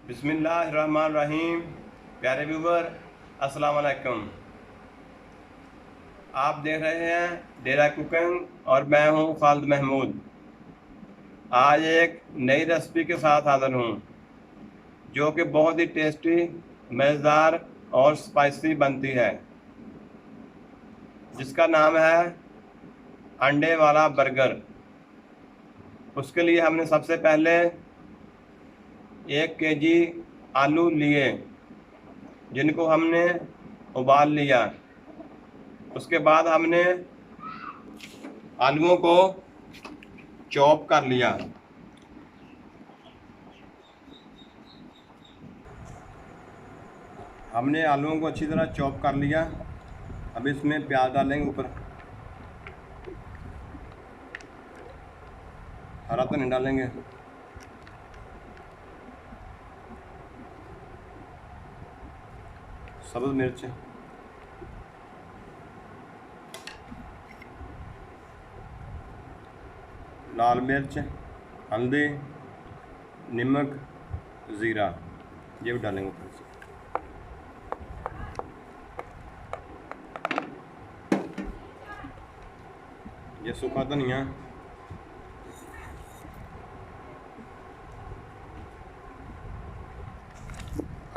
बिस्मिल्लाहिर्रहमानिर्रहीम। प्यारे व्यूवर, अस्सलाम वालेकुम। आप देख रहे हैं डेरा कुकिंग और मैं हूं खालिद महमूद। आज एक नई रेसिपी के साथ हाजिर हूं जो कि बहुत ही टेस्टी, मज़ेदार और स्पाइसी बनती है, जिसका नाम है अंडे वाला बर्गर। उसके लिए हमने सबसे पहले 1 केजी आलू लिए, जिनको हमने उबाल लिया। उसके बाद हमने आलूओं को चॉप कर लिया। हमने आलूओं को अच्छी तरह चॉप कर लिया। अब इसमें प्याज डालेंगे ऊपर, हरा धनिया डालेंगे, सब्ज़ मिर्च, लाल मिर्च, हल्दी, नमक, ज़ीरा, ये भी डालेंगे ऊपर से। ये सूखा धनिया,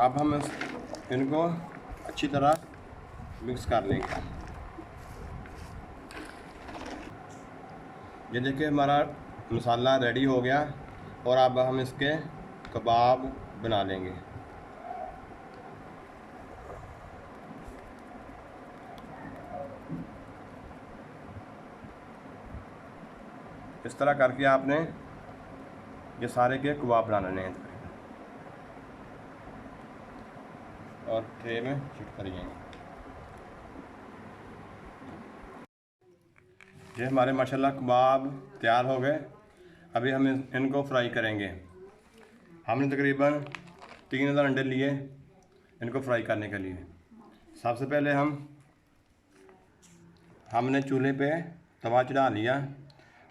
अब हम इनको अच्छी तरह मिक्स कर लेंगे। ये देखिए हमारा मसाला रेडी हो गया और अब हम इसके कबाब बना लेंगे। इस तरह करके आपने ये सारे के कबाब बना लेने हैं और ट्रे में शिफ्ट कर जाएंगे। ये हमारे माशाल्लाह कबाब तैयार हो गए। अभी हम इनको फ्राई करेंगे। हमने तकरीबन 3000 अंडे लिए इनको फ्राई करने के लिए। सबसे पहले हमने चूल्हे पे तवा चढ़ा लिया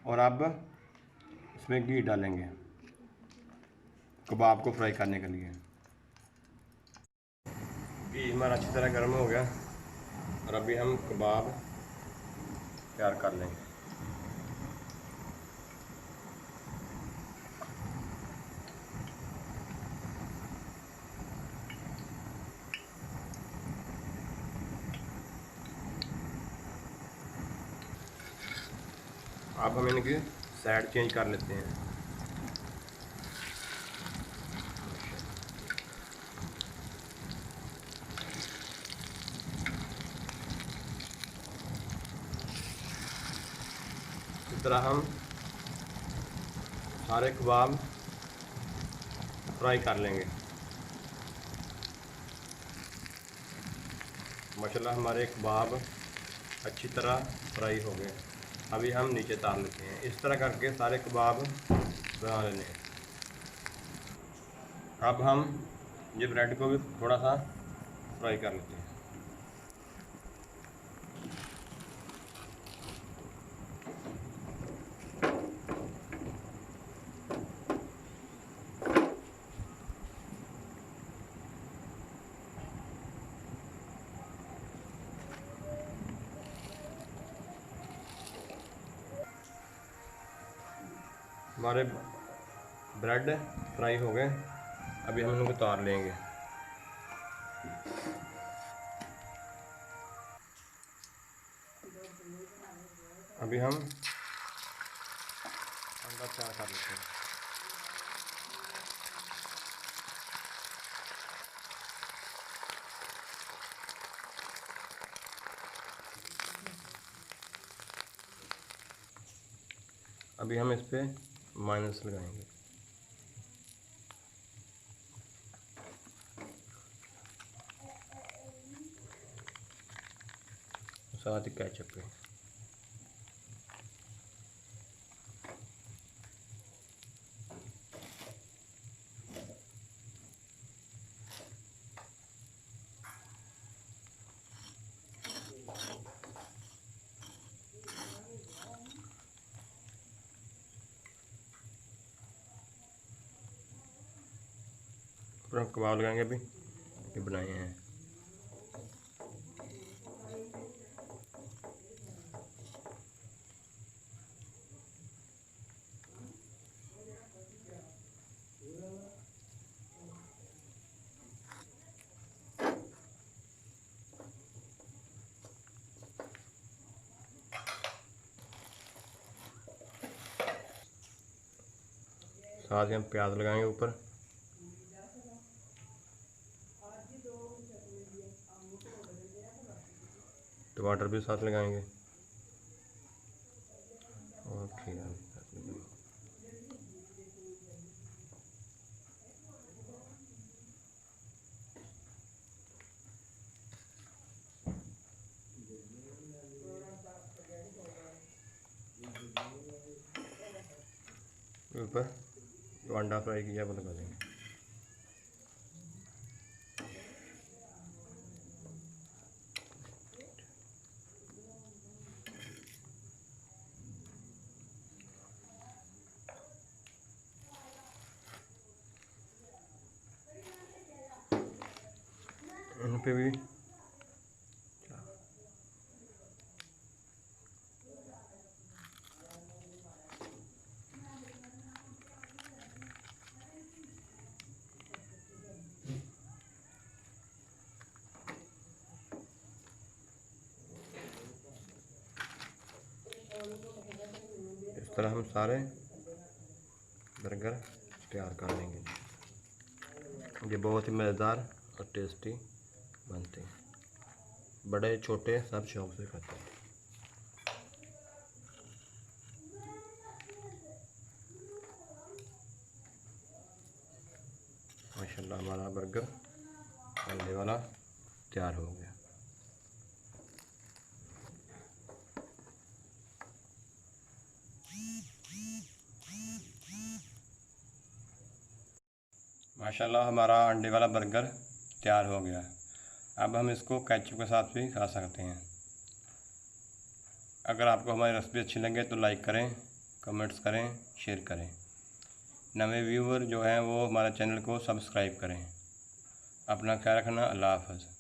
और अब इसमें घी डालेंगे कबाब को फ्राई करने के लिए। घी हमारा अच्छी तरह गर्म हो गया और अभी हम कबाब तैयार कर लेंगे। अब हम इनकी साइड चेंज कर लेते हैं। इस तरह हम सारे कबाब फ्राई कर लेंगे। माशाल्लाह हमारे कबाब अच्छी तरह फ्राई हो गए। अभी हम नीचे उतार लेते हैं। इस तरह करके सारे कबाब बना लेने हैं। अब हम ये ब्रेड को भी थोड़ा सा फ्राई कर लेते हैं। हमारे ब्रेड फ्राई हो गए। अभी हम इनको उतार लेंगे। अभी हम अंडा तैयार कर लेते हैं। अभी हम इस पर माइनस लगाएंगे। साथ ही केचप पे ऊपर हम कबाब लगाएंगे अभी, ये बनाए हैं। साथ ही हम प्याज लगाएंगे ऊपर, टमाटर भी साथ लगाएंगे और खीरा भी साथ लगाएंगे। ऊपर जो अंडा फ्राई किया वो लगा देंगे। इन पे भी इस तरह हम सारे बर्गर तैयार कर लेंगे। ये बहुत ही मज़ेदार और टेस्टी बनते हैं, बड़े छोटे सब शौक से खाते हैं। माशाल्लाह हमारा बर्गर अंडे वाला तैयार हो गया। माशाल्लाह हमारा अंडे वाला बर्गर तैयार हो गया। अब हम इसको केचप के साथ भी खा सकते हैं। अगर आपको हमारी रेसिपी अच्छी लगे तो लाइक करें, कमेंट्स करें, शेयर करें। नए व्यूअर जो हैं वो हमारे चैनल को सब्सक्राइब करें। अपना ख्याल रखना। अल्लाह हाफ़िज़।